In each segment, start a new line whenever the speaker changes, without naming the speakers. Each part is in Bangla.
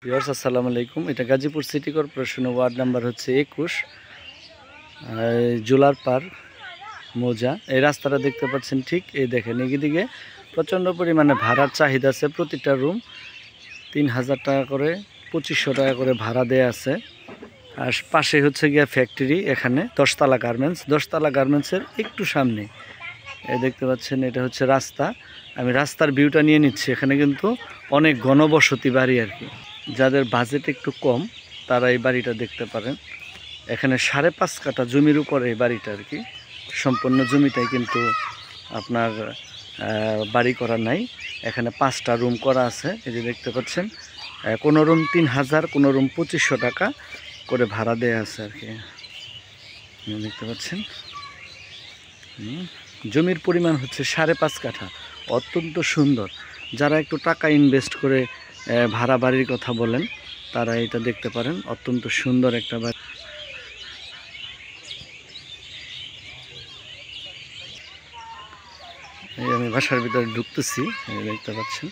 ভিউয়ার্স আসসালামু আলাইকুম। এটা গাজীপুর সিটি কর্পোরেশনের ওয়ার্ড নাম্বার হচ্ছে 21 জুলার পার মৌজা। এই রাস্তাটা দেখতে পাচ্ছেন, ঠিক এই দেখেন এদিকে প্রচণ্ড পরিমাণে ভাড়ার চাহিদা আছে। প্রতিটা রুম 3000 টাকা করে, 2500 টাকা করে ভাড়া দেয়া আছে। আর পাশে হচ্ছে গিয়া ফ্যাক্টরি, এখানে 10তলা গার্মেন্টস। 10তলা গার্মেন্টসের একটু সামনে এই দেখতে পাচ্ছেন, এটা হচ্ছে রাস্তা। আমি রাস্তার ভিউটা নিয়ে নিচ্ছি। এখানে কিন্তু অনেক ঘনবসতি বাড়ি আর কি। যাদের বাজেট একটু কম তারা এই বাড়িটা দেখতে পারেন। এখানে 5.5 কাঠা জমির উপরে এই বাড়িটা আর কি। সম্পূর্ণ জমিটাই কিন্তু আপনার বাড়ি করা নাই। এখানে 5টা রুম করা আছে। এই যে দেখতে পাচ্ছেন, কোনো রুম 3000, কোনো রুম 2500 টাকা করে ভাড়া দেয়া আছে আর কি। দেখতে পাচ্ছেন, জমির পরিমাণ হচ্ছে 5.5 কাঠা। অত্যন্ত সুন্দর। যারা একটু টাকা ইনভেস্ট করে ভাড়া বাড়ির কথা বলেন তারা এটা দেখতে পারেন। অত্যন্ত সুন্দর একটা বাড়ি। আমি বাসার ভিতরে ঢুকতেছি, দেখতে পাচ্ছেন।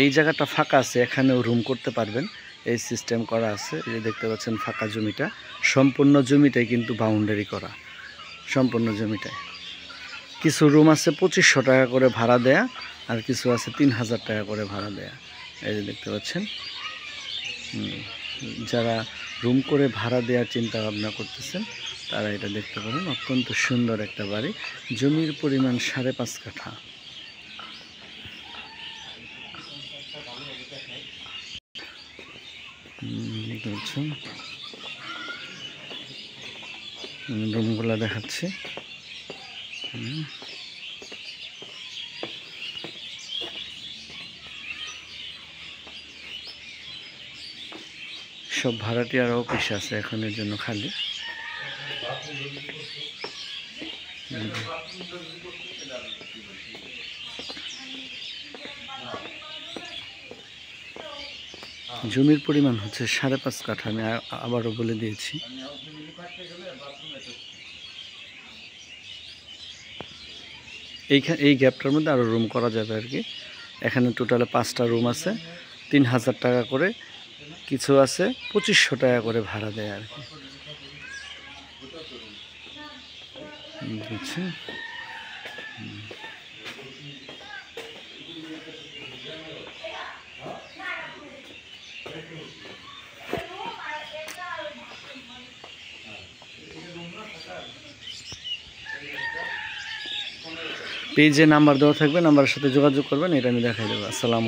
এই জায়গাটা ফাঁকা আছে, এখানেও রুম করতে পারবেন, এই সিস্টেম করা আছে। এই যে দেখতে পাচ্ছেন ফাঁকা জমিটা, সম্পূর্ণ জমিটাই কিন্তু বাউন্ডারি করা। সম্পূর্ণ জমিটায় কিছু রুম আছে 2500 টাকা করে ভাড়া দেয়া, আর কিছু আছে 3000 টাকা করে ভাড়া দেয়া। এই যে দেখতে পাচ্ছেন। যারা রুম করে ভাড়া দেওয়ার চিন্তা ভাবনা করতেছেন তারা এটা দেখতে পারেন। অত্যন্ত সুন্দর একটা বাড়ি। জমির পরিমাণ 5.5 কাঠা। দেখতে পাচ্ছেন, রুমগুলো দেখাচ্ছি। সব ভাড়াটিয়ার অফিস আছে এখন, এর জন্য খালি। জমির পরিমাণ হচ্ছে 5.5 কাঠা। আমি আবারও বলে দিয়েছি। এই গ্যাপটার মধ্যে আরও রুম করা যাবে আর কি। এখানে টোটালে 5টা রুম আছে, 3000 টাকা করে। কিছু আছে 2500 টাকা করে ভাড়া দেয় আর কি। বুঝছি। পেজে নাম্বার দেওয়া থাকবে, নাম্বারের সাথে যোগাযোগ করবেন, এটা আমি দেখাই দেবো। আসসালামু আলাইকুম।